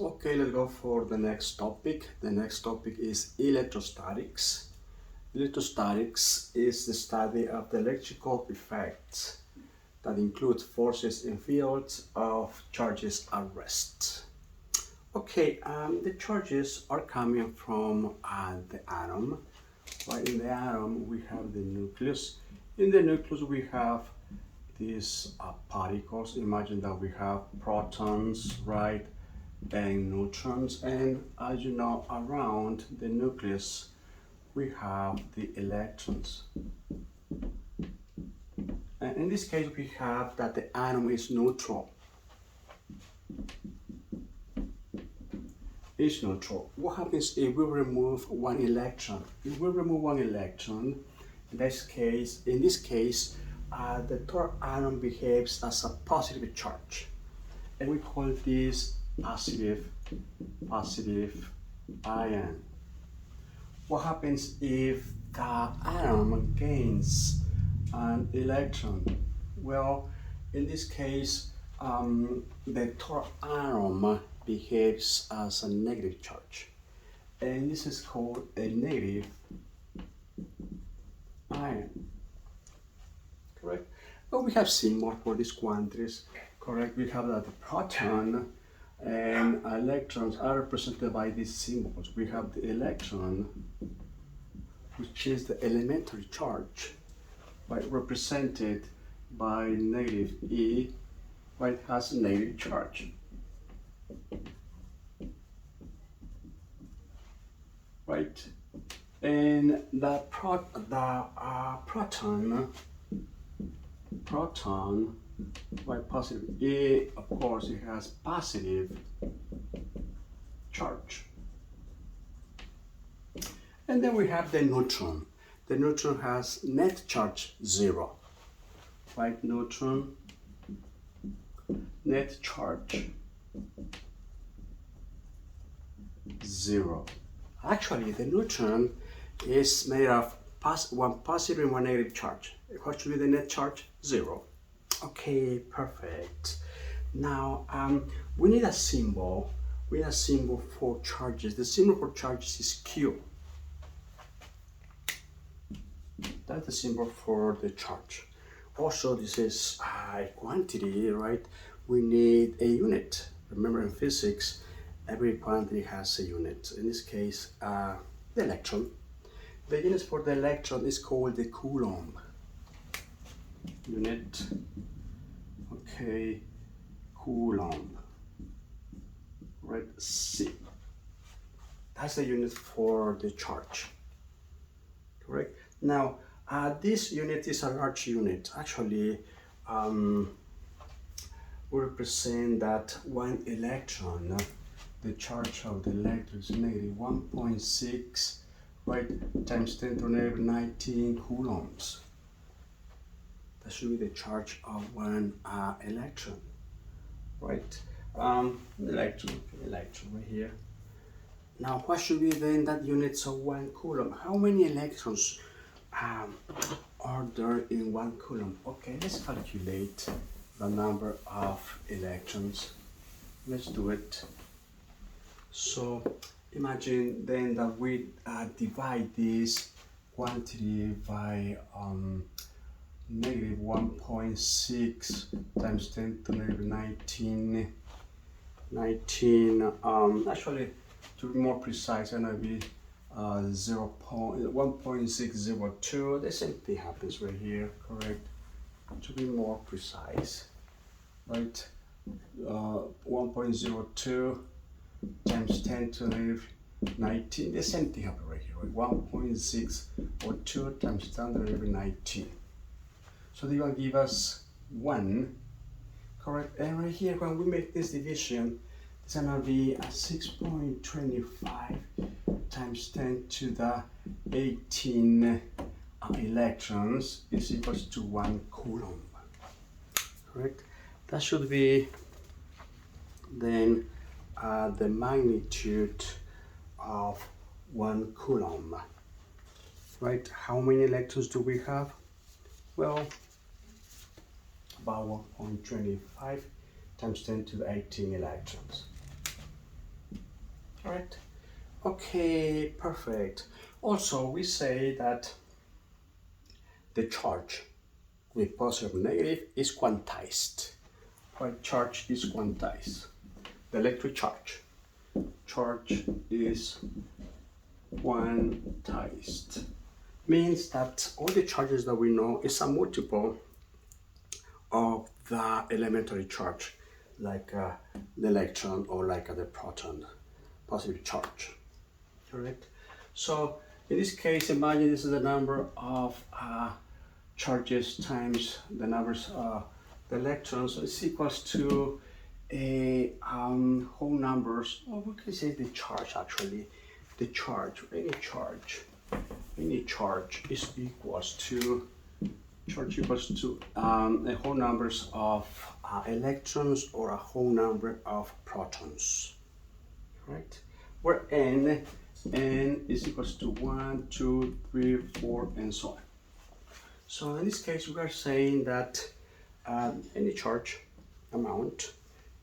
Okay, let's go for the next topic. The next topic is electrostatics. Electrostatics is the study of the electrical effects that include forces in fields of charges at rest. Okay, the charges are coming from the atom. Right, in the atom we have the nucleus. In the nucleus we have these particles. Imagine that we have protons, right, and neutrons, and as you know, around the nucleus we have the electrons. And in this case we have that the atom is neutral. It's neutral. What happens if we remove one electron? If we remove one electron, in this case, the third atom behaves as a positive charge, and we call this positive ion. What happens if the atom gains an electron? Well, in this case, the third atom behaves as a negative charge, and this is called a negative ion. Correct? But we have symbols for these quantities. Correct? We have that the proton and electrons are represented by these symbols. We have the electron, which is the elementary charge, right, represented by negative E, right, has a negative charge. Right? And the proton, right, positive E, of course, it has positive charge. And then we have the neutron. The neutron has net charge 0. Right? Neutron, net charge 0. Actually, the neutron is made of one positive and one negative charge. What should be the net charge? 0. Okay, perfect. Now, we need a symbol. We need a symbol for charges. The symbol for charges is Q. That's the symbol for the charge. Also, this is a quantity, right? We need a unit. Remember, in physics, every quantity has a unit. In this case, the electron. The unit for the electron is called the coulomb. Unit, okay, coulomb, right, C. That's the unit for the charge, correct? Now, this unit is a large unit. Actually, we represent that one electron, the charge of the electron is negative 1.6, right, times 10 to the negative 19 coulombs. That should be the charge of one electron, right? Electron right here. Now, what should be then that units of 1 coulomb? How many electrons are there in 1 coulomb? Okay, let's calculate the number of electrons. Let's do it. So imagine then that we divide this quantity by negative 1.6 times 10 to the negative 19, actually, to be more precise, I'm going to be 1.602. The same thing happens right here, correct? To be more precise, right? 1.02 times 10 to the negative 19. The same thing happens right here, right? 1.602 times 10 to the negative 19. So they will give us 1, correct? And right here, when we make this division, it's gonna be a 6.25 times 10 to the 18 electrons is equals to 1 coulomb, correct? That should be then the magnitude of 1 coulomb, right? How many electrons do we have? Well, about 1.25 times 10 to the 18 electrons. correct? Okay, perfect. Also, we say that the charge with positive and negative is quantized. Right? Charge is quantized. The electric charge is quantized. Means that all the charges that we know is a multiple of the elementary charge, like the electron or like the proton, positive charge. Correct? So in this case, imagine this is the number of charges times the numbers of the electrons. So it's equals to a whole numbers, or we can say the charge actually. The charge, any charge is equals to a whole numbers of electrons or a whole number of protons, right? Where n is equals to 1, 2, 3, 4, and so on. So in this case, we are saying that any charge amount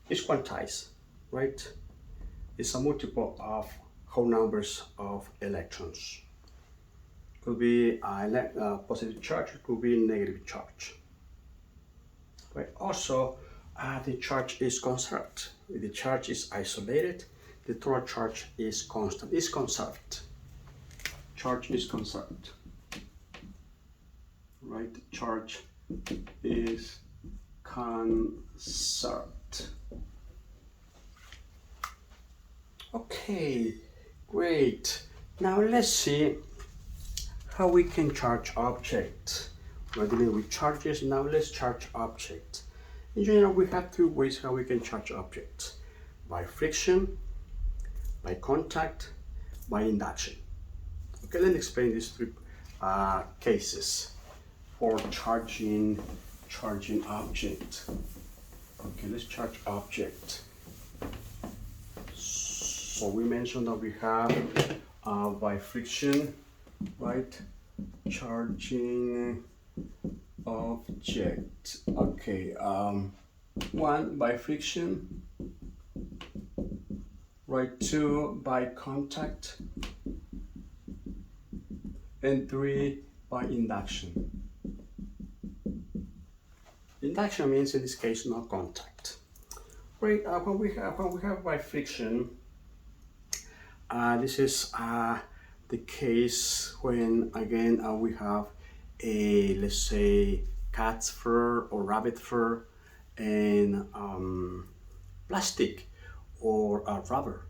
is quantized, right? It's a multiple of whole numbers of electrons. Could be a positive charge, it could be negative charge. Right? Also, the charge is conserved. If the charge is isolated, the total charge is constant, is conserved. Charge is conserved. Right? Charge is conserved. Okay, great. Now let's see how we can charge objects. We're dealing with charges, now let's charge objects. In general, we have two ways how we can charge objects: by friction, by contact, by induction. Okay, let me explain these three cases for charging object. Okay, let's charge object. So we mentioned that we have by friction, right? Charging object. Okay, one by friction, right? Two by contact, and three by induction. Induction means in this case no contact. Right? When we have by friction, this is the case when again we have a, let's say, cat's fur or rabbit fur and plastic or rubber.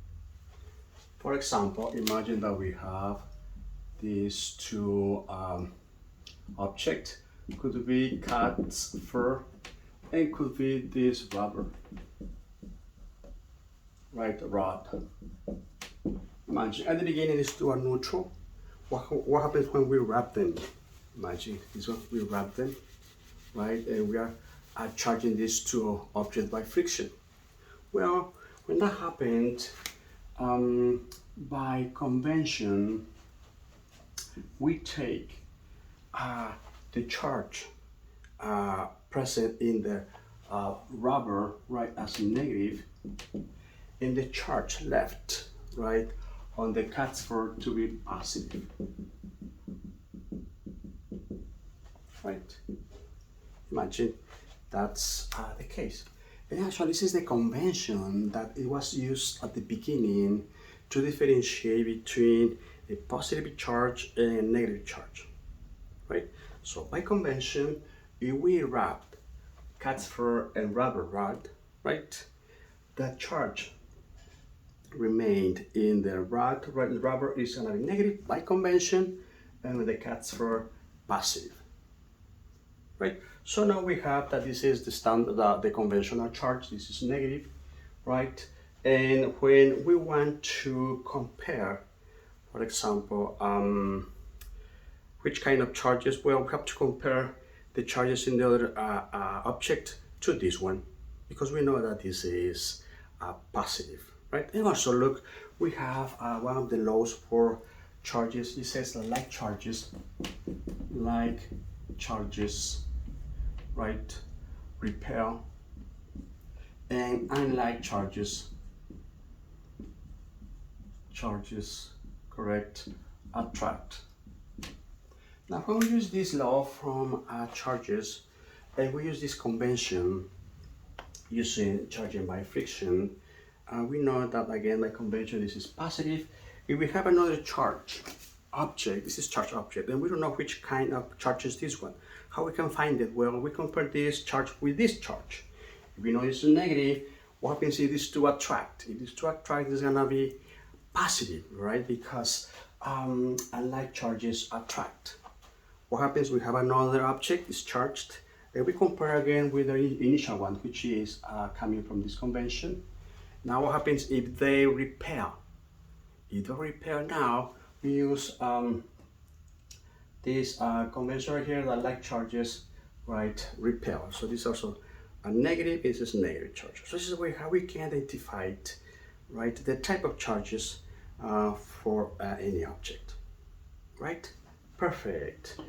For example, imagine that we have these two objects. Could be cat's fur and could be this rubber, right, rod. Imagine at the beginning these two are neutral. What happens when we wrap them? Imagine this one, we wrap them, right, and we are charging these two objects by friction. Well, when that happened, by convention, we take the charge present in the rubber, right, as negative, and the charge left, right, on the cat's fur to be positive. Right? Imagine that's the case. And actually, this is the convention that it was used at the beginning to differentiate between a positive charge and a negative charge. Right? So by convention, if we wrap cat's fur and rubber rod, right, that charge remained in the rod, right? The rubber is going to be negative by convention, and with the cat's fur positive. Right? So now we have that this is the standard, the conventional charge. This is negative, right? And when we want to compare, for example, which kind of charges? Well, we have to compare the charges in the other object to this one, because we know that this is positive, right? And also look, we have one of the laws for charges. It says like charges, right, repel, and unlike charges charges, correct, attract. Now when we use this law from charges, and we use this convention using charging by friction, we know that again by convention this is positive. If we have another charge object, this is charge object, and we don't know which kind of charge is this one. How we can find it? Well, we compare this charge with this charge. If we know it's negative, what happens if these two attract? If these two attract, it's gonna be positive, right? Because unlike charges attract. What happens? We have another object, it's charged, and we compare again with the initial one, which is coming from this convention. Now what happens if they repel? If they repel now, we use this convention right here that like charges, right, repel. So this is also a negative, this is negative charge. So this is how we can identify it, right, the type of charges for any object, right? Perfect.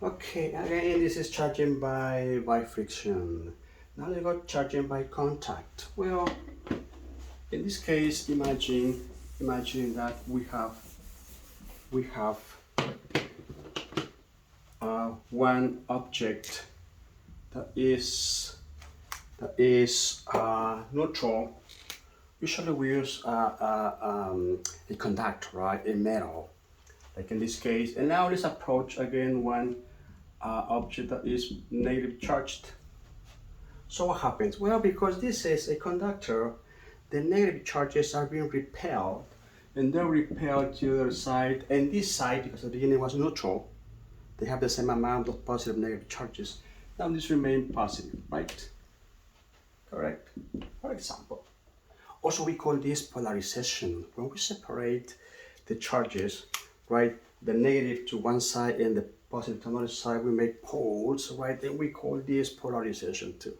Okay, again, this is charging by friction. Now let's go charging by contact. Well, in this case, imagine that we have one object that is neutral. Usually we use a conductor, right, a metal, like in this case. And now let's approach again one object that is negatively charged. So what happens? Well, because this is a conductor, the negative charges are being repelled, and they're repelled to the other side, and this side, because at the beginning was neutral, they have the same amount of positive and negative charges. Now this remains positive, right? Correct? For example. Also, we call this polarization. When we separate the charges, right, the negative to one side and the positive to another side, we make poles, right? And we call this polarization too.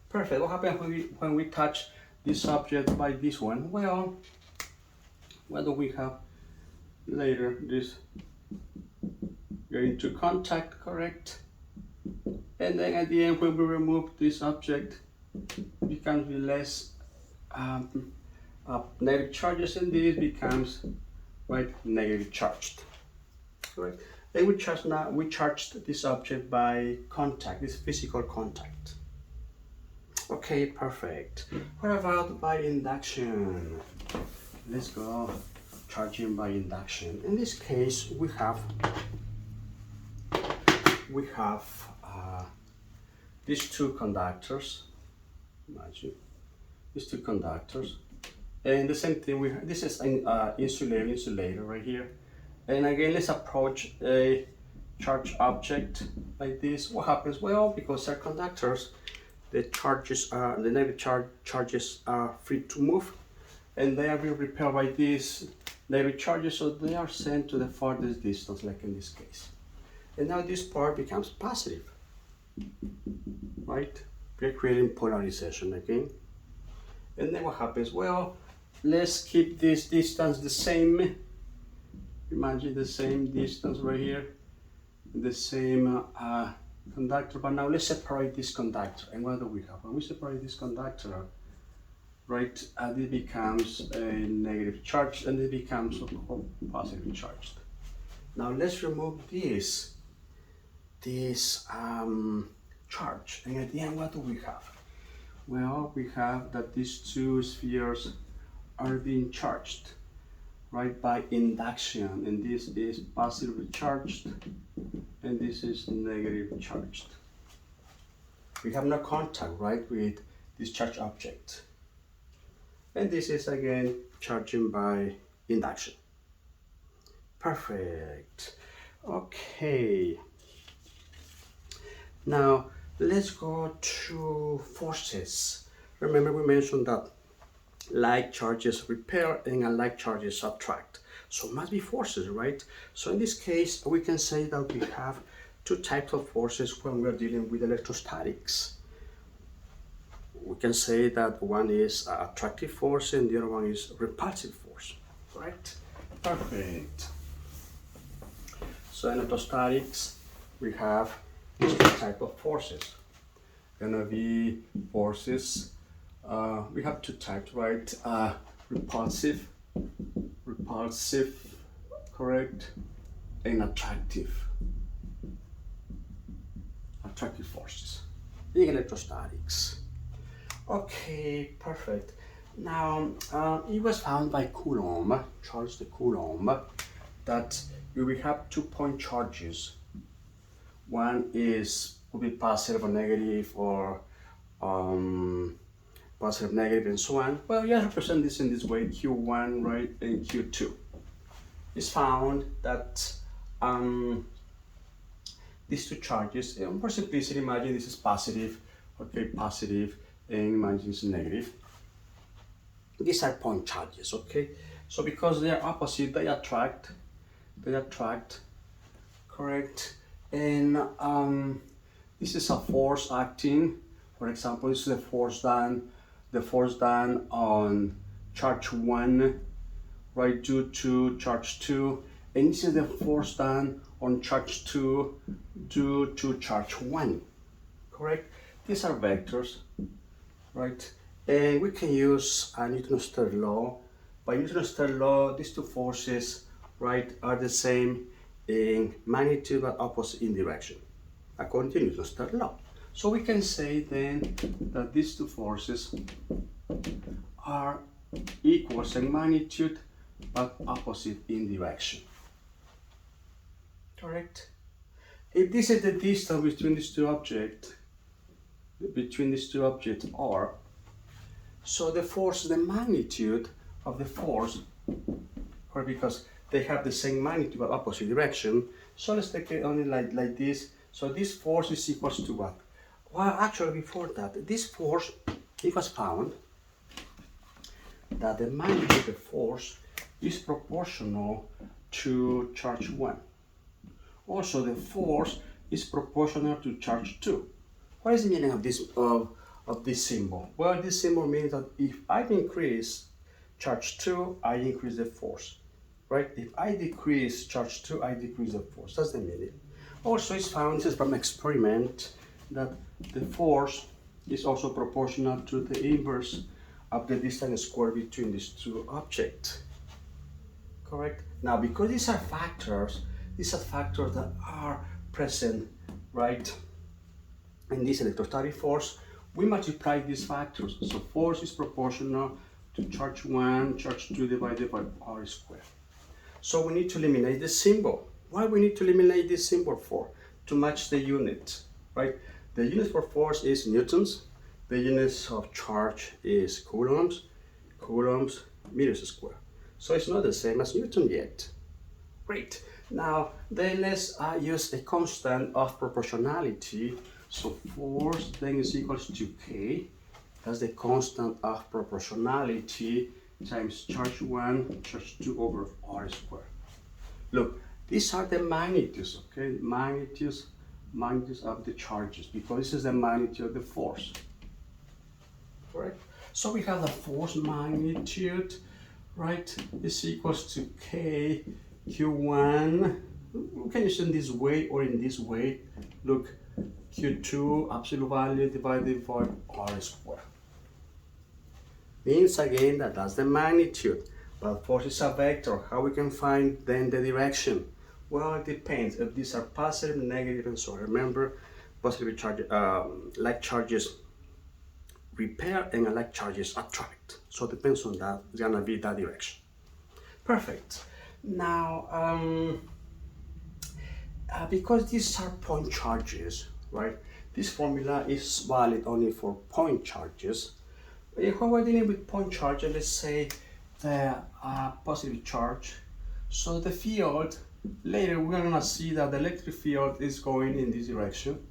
Perfect. What happens when we touch this object by this one? Well, what do we have later? This get into contact, correct? And then at the end, when we remove this object, it becomes less negative charges, and this becomes, right, negative charged. Right? Then we charged this object by contact, this physical contact. Okay, perfect. What about by induction? Let's go charging by induction. In this case, we have these two conductors. Imagine these two conductors, and the same thing. This is an insulator right here. And again, let's approach a charged object like this. What happens? Well, because they're conductors, the negative charges are free to move, and they are being repelled by these negative charges, so they are sent to the farthest distance, like in this case. And now this part becomes positive, right? We're creating polarization again. And then what happens? Well, let's keep this distance the same. Imagine the same distance right here, the same conductor, but now let's separate this conductor. And what do we have? When we separate this conductor, right, this becomes a negative charge, and it becomes a positive charged. Now let's remove this charge, and at the end, what do we have? Well, we have that these two spheres are being charged, right, by induction, and this is positively charged, and this is negatively charged. We have no contact, right, with this charged object. And this is again charging by induction. Perfect. Okay. Now let's go to forces. Remember we mentioned that like charges repel and unlike charges subtract. So it must be forces, right? So in this case, we can say that we have two types of forces when we're dealing with electrostatics. We can say that one is attractive force and the other one is repulsive force, right? Perfect. So in electrostatics, we have these two types of forces. Gonna be forces. We have two types, right? Repulsive repulsive, correct, and attractive forces in electrostatics. Okay, perfect. Now, it was found by Coulomb, Charles de Coulomb, that we will have 2-point charges. One will be positive or negative, or positive, negative, and so on. Well, you represent this in this way, Q1, right, and Q2. It's found that these two charges, and for simplicity, imagine this is positive, okay, positive, and imagine this is negative. These are point charges, okay? So because they are opposite, they attract, correct? And this is a force acting. For example, this is the force done on charge 1, right, due to charge 2, and this is the force done on charge 2 due to charge 1, correct? These are vectors, right? And we can use Newton's third law. By Newton's third law, these two forces, right, are the same in magnitude but opposite in direction, according to Newton's third law. So we can say then that these two forces are equal in magnitude but opposite in direction. Correct? If this is the distance between these two objects, R, so the force, the magnitude of the force, or because they have the same magnitude but opposite direction, so let's take it only like this. So this force is equal to what? Well, actually before that, this force, it was found that the magnitude of the force is proportional to charge 1. Also, the force is proportional to charge 2. What is the meaning of this symbol? Well, this symbol means that if I increase charge 2, I increase the force, right? If I decrease charge 2, I decrease the force. That's the meaning. Also, it's found, this is from experiment, that the force is also proportional to the inverse of the distance squared between these two objects. Correct? Now, because these are factors that are present, right, in this electrostatic force, we multiply these factors. So force is proportional to charge 1, charge 2 divided by r squared. So we need to eliminate the symbol. Why we need to eliminate this symbol for? To match the unit, right? The unit for force is newtons. The units of charge is coulombs, meters squared. So it's not the same as Newton yet. Great. Now, then let's use a constant of proportionality. So force then is equals to K. That's the constant of proportionality times charge 1, charge 2 over r squared. Look, these are the magnitudes, okay? Magnitudes of the charges, because this is the magnitude of the force. Correct? So we have the force magnitude, right, is equals to K Q1. We can use it in this way or in this way. Look, Q2 absolute value divided by r squared. Means again that that's the magnitude, but force is a vector. How we can find then the direction? Well, it depends if these are positive, negative, and so on. Remember, positive charge, like charges repel and like charges attract. So it depends on that. It's gonna be that direction. Perfect. Now, because these are point charges, right? This formula is valid only for point charges. If we're dealing with point charges, let's say the positive charge. So the field, later we're gonna see that the electric field is going in this direction.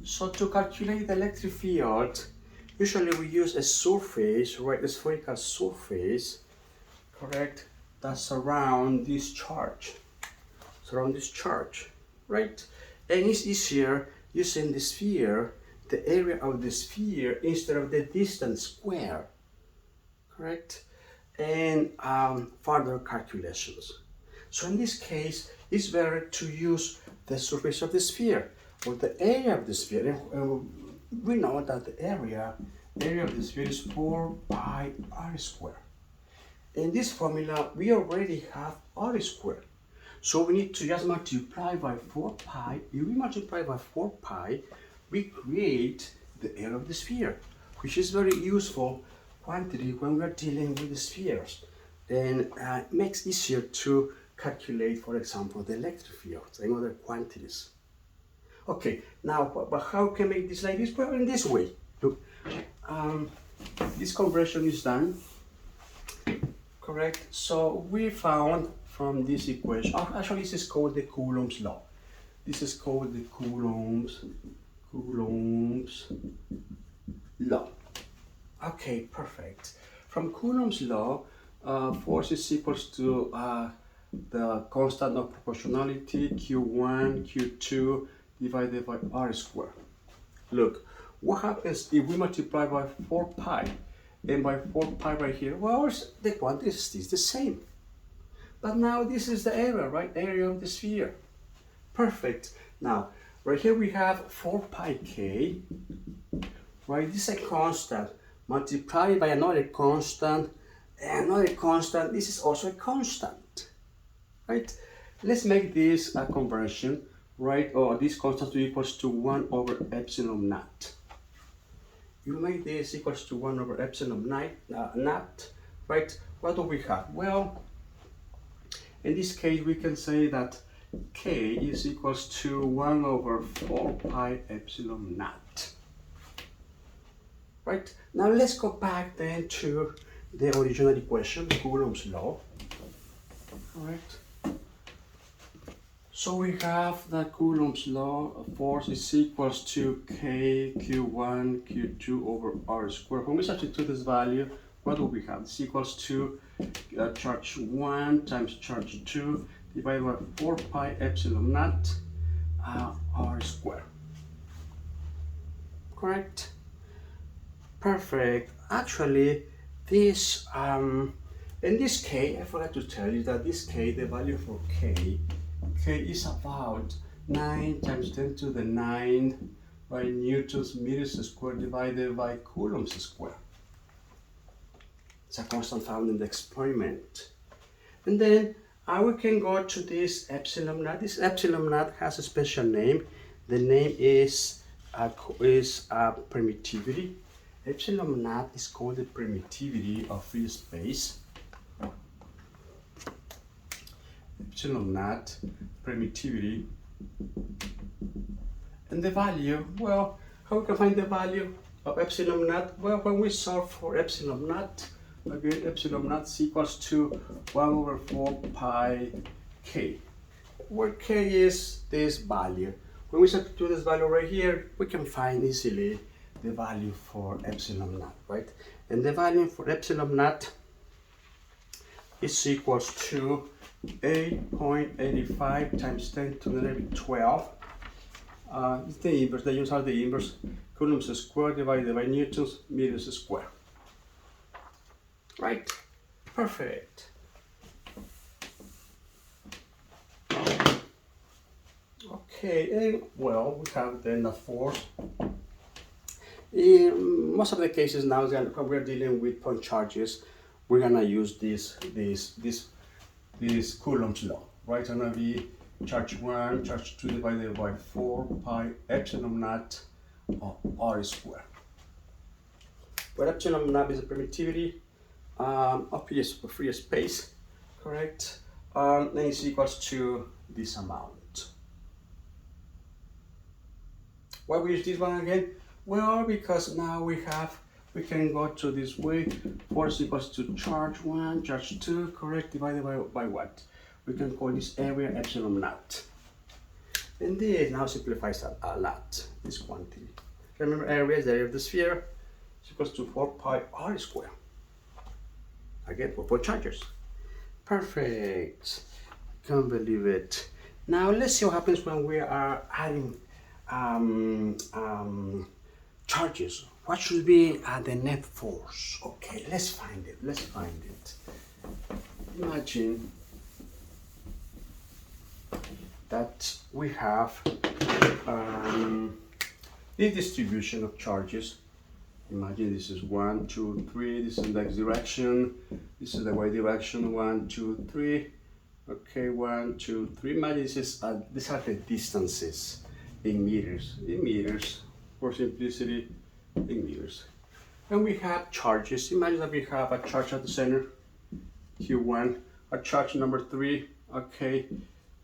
So to calculate the electric field, usually we use a surface, right? A spherical surface, correct? That surround this charge. Right? And it's easier using the sphere, the area of the sphere instead of the distance square, correct? And further calculations. So in this case, it's better to use the surface of the sphere or the area of the sphere. And we know that the area of the sphere is 4 pi r squared. In this formula, we already have r squared. So we need to just multiply by 4 pi. If we multiply by 4 pi, we create the area of the sphere, which is very useful quantity when we are dealing with the spheres. And it makes it easier to calculate, for example, the electric fields and other quantities. Okay, now, but how can we make this like this? Well, in this way. Look, this conversion is done, correct? So we found from this equation, actually this is called the Coulomb's law. This is called the Coulomb's law. Okay, perfect. From Coulomb's law, force is equals to the constant of proportionality, Q1, Q2, divided by r squared. Look, what happens if we multiply by 4 pi and by 4 pi right here? Well, the quantity is the same. But now this is the area, right? Area of the sphere. Perfect. Now, right here we have 4 pi k, right? This is a constant multiplied by another constant, and another constant. This is also a constant, right? Let's make this a conversion, right? Or this constant equals to 1 over epsilon naught. You make this equals to 1 over epsilon naught, right? What do we have? Well, in this case, we can say that k is equals to 1 over 4 pi epsilon naught. Right? Now let's go back then to the original equation, Coulomb's law. Correct? So we have that Coulomb's law, force is equals to k q1 q2 over r squared. When we substitute this value, what do we have? This equals to charge 1 times charge 2 divided by 4 pi epsilon naught r squared. Correct? Perfect. Actually, this in this k, I forgot to tell you that this k, the value for k is about 9 times 10 to the 9 by Newton's meters squared divided by coulombs squared. It's a constant found in the experiment. And then we can go to this epsilon naught. This epsilon naught has a special name. The name is permittivity. Epsilon naught is called the permittivity of free space. Epsilon naught, permittivity. And the value, well, how we can find the value of epsilon naught? Well, when we solve for epsilon naught, again, epsilon naught is equals to 1 over 4 pi k, where k is this value. When we substitute this value right here, we can find easily the value for epsilon naught, right? And the value for epsilon naught is equals to 8.85 times 10 to the negative 12. It's the inverse, they use the inverse, coulombs squared divided by Newton's meters squared. Right, perfect. Okay, and well, we have then the force. In most of the cases now, when we're dealing with point charges, we're gonna use this Coulomb's law, right? It's gonna be charge 1, charge 2 divided by 4 pi epsilon naught of r squared. Where epsilon naught is a permittivity of free space, correct? Then it's equals to this amount. Why we use this one again? Well, because now we can go to this way. Force equals to charge 1, charge 2, correct, divided by what? We can call this area epsilon naught. And this now simplifies a lot, this quantity. Remember, area is the area of the sphere, is equals to 4 pi r squared. Again, for point charges. Perfect. Can't believe it. Now let's see what happens when we are adding charges. What should be the net force? Okay, let's find it. Let's find it. Imagine that we have this distribution of charges, Imagine this is 1, 2, 3. This is the x direction. This is the y direction. 1, 2, 3. Okay, 1, 2, 3. Imagine these are the distances in meters. In meters, for simplicity, in meters. And we have charges. Imagine that we have a charge at the center, Q1, a charge number 3, okay,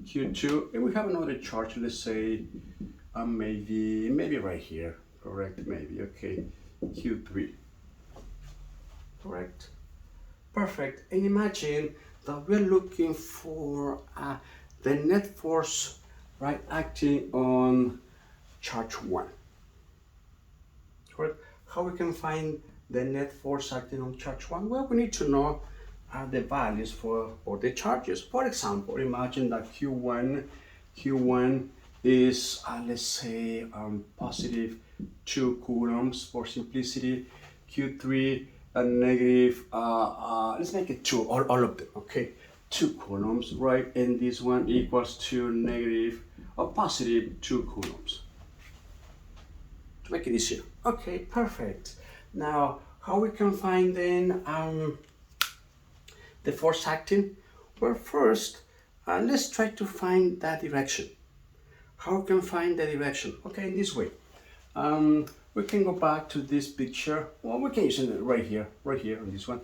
Q2, and we have another charge. Let's say maybe right here. Correct, maybe, okay, Q3. Correct. Perfect. And imagine that we're looking for the net force, right, acting on charge 1. Correct. How we can find the net force acting on charge 1? Well, we need to know the values for the charges. For example, imagine that Q1 is, let's say, positive 2 coulombs for simplicity. Q3 negative, let's make it 2, all of them, okay? 2 coulombs, right? And this one equals to negative or positive 2 coulombs. To make it easier. Okay, perfect. Now, how we can find then the force acting? Well, first, let's try to find that direction. How we can find the direction? Okay, in this way. We can go back to this picture. Well, we can use it right here on this one.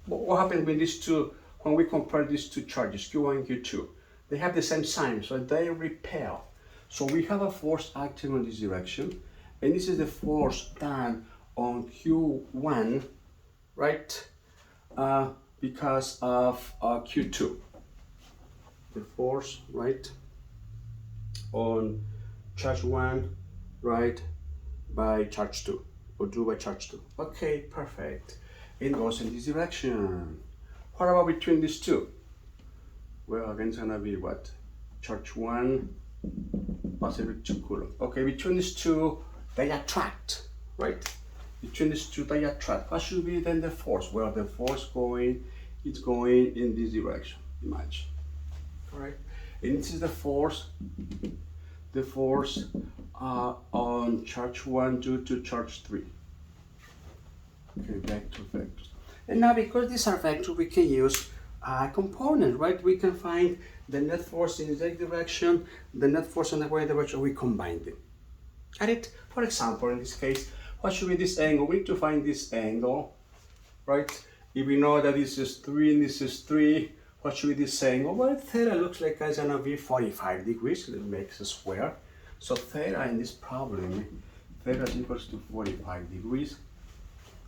What happened with these two, when we compare these two charges, Q1 and Q2? They have the same sign, so they repel. So we have a force acting on this direction, and this is the force done on Q1, right? Because of Q2. The force, right, on charge 1, right, by charge 2, or 2 by charge 2. Okay, perfect. It goes in this direction. What about between these two? Well, again, it's gonna be what? Charge 1, positive 2 coulomb. Okay, between these two, they attract, right? Between these two, they attract. What should be then the force? Well, the force is going in this direction, imagine. All right, and this is the force on charge 1 due to charge 3. Okay, back to vectors. And now, because these are vectors, we can use a component, right? We can find the net force in the x direction, the net force in the y direction, we combine them. Got it? For example, in this case, what should be this angle? We need to find this angle, right? If we know that this is 3 and this is 3, what should be this angle? Well, theta looks like it's gonna be 45 degrees. Let's make a square. So theta in this problem, theta is equals to 45 degrees.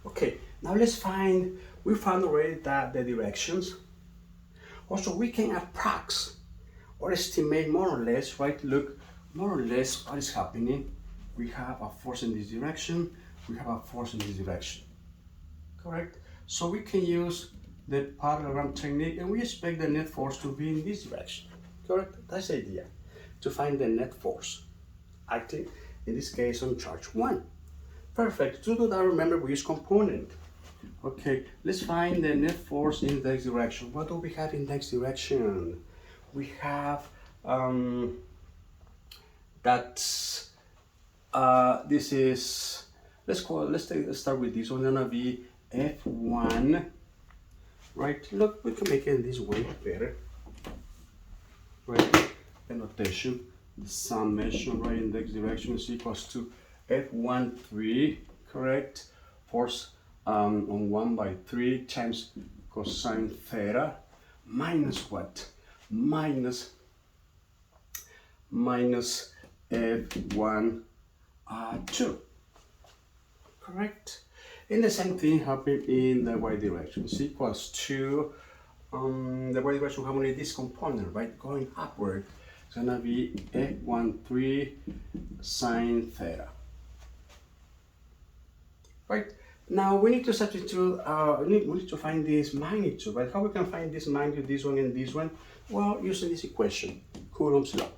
Okay, now we found already that the directions. Also, we can approx or estimate more or less, right? Look, more or less what is happening. We have a force in this direction, we have a force in this direction. Correct? So we can use the parallelogram technique, and we expect the net force to be in this direction. Correct? That's the idea, to find the net force acting, in this case, on charge 1. Perfect. To do that, remember, we use component. Okay, let's find the net force in the x direction. What do we have in the x direction? We have this is, let's start with this one. Gonna be F1, right? Look, we can make it this way better, right? The notation, the summation, right, in the x direction is equals to F13, correct? Force on 1 by 3 times cosine theta minus what? Minus F1 2, correct? And the same thing happened in the y direction. It's equals to the y direction, how many this component, right? Going upward, it's gonna be F13 sine theta. Right? Now we need to substitute, we need to find this magnitude, right? How we can find this magnitude, this one and this one? Well, using this equation, Coulomb's law.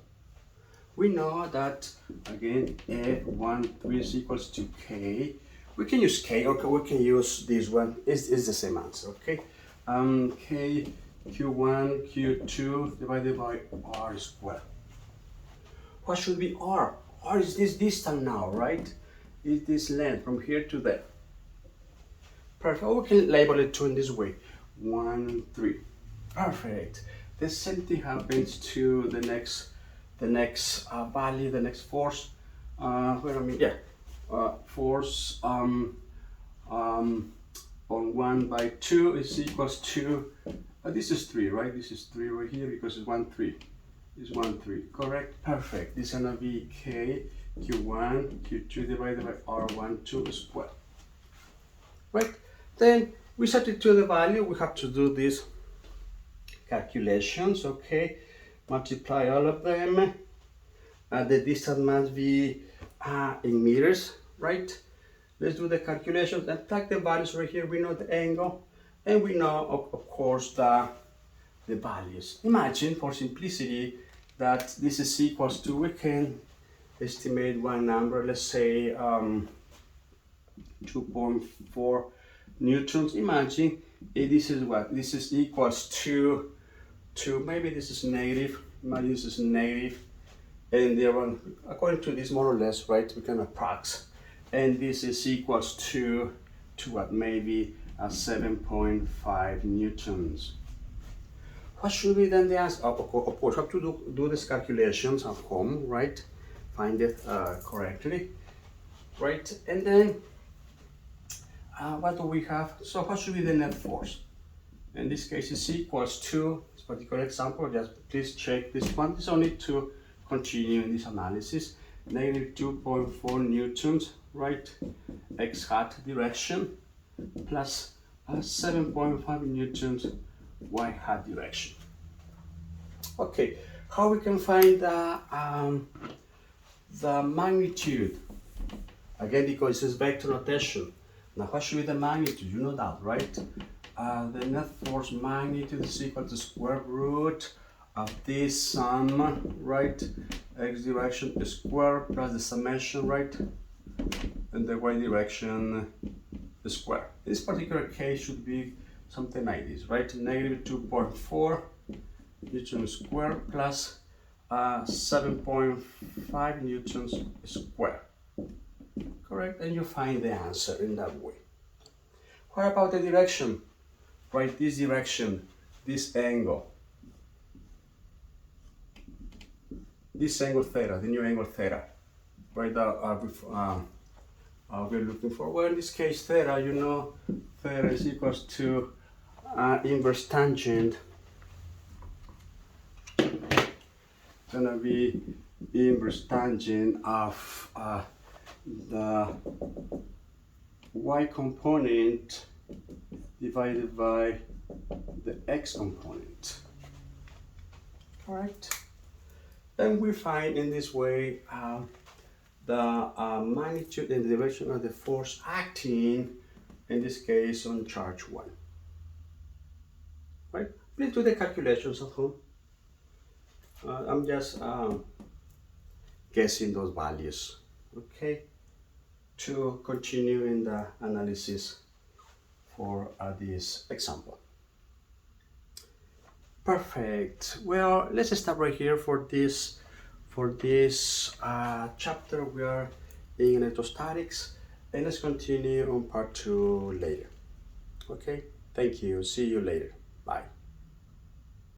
We know that, again, F13 is equals to K. We can use K, okay, we can use this one. It's the same answer, okay? K, Q1, Q2 divided by R squared. What should be R? R is this distance now, right? Is this length from here to there. Perfect. Or we can label it too in this way. 1, 3. Perfect. The same thing happens to the next value, the next force. Force on 1 by 2 is equals to, this is 3, right? This is 3 right here because it's 1, 3. It's 1, 3, correct? Perfect. This is gonna be K, Q1, Q2 divided by R1, 2 squared. Right? Then we substitute the value, we have to do these calculations, okay? Multiply all of them. The distance must be in meters, right? Let's do the calculations and plug the values right here. We know the angle and we know, of course, the values. Imagine, for simplicity, that this is equals to, we can estimate one number, let's say 2.4 newtons. Imagine this is what? This is equals to maybe this is negative, imagine this is negative, and the one, according to this more or less, right, we can approx, and this is equals to what, maybe 7.5 newtons. What should be then the answer? Of course, you have to do these calculations at home, right? Find it correctly, right? And then what do we have? So what should be the net force? In this case, it's equals to, this particular example, just please check this one. It's only to continue in this analysis. Negative 2.4 newtons, right? X hat direction plus 7.5 newtons y hat direction. Okay, how we can find the magnitude? Again, because this is vector notation. Now, what should be the magnitude? You know that, right? The net force magnitude is equal to square root of this sum, right? X direction square plus the summation, right? And the y direction square. This particular case should be something like this, right? Negative 2.4 newtons square plus 7.5 newtons square. Correct? And you find the answer in that way. What about the direction? Right, this direction, this angle. This angle theta, the new angle theta. Right, we're looking for. Well, in this case, theta, you know, theta is equals to inverse tangent. It's gonna be inverse tangent of the y component divided by the x component. Correct? And we find in this way the magnitude and the direction of the force acting, in this case, on charge 1. Right? Please do the calculations at home. I'm just guessing those values, okay, to continue in the analysis for this example. Perfect. Well, let's stop right here for this chapter. We are in electrostatics, and let's continue on part 2 later. Okay, thank you. See you later. Bye.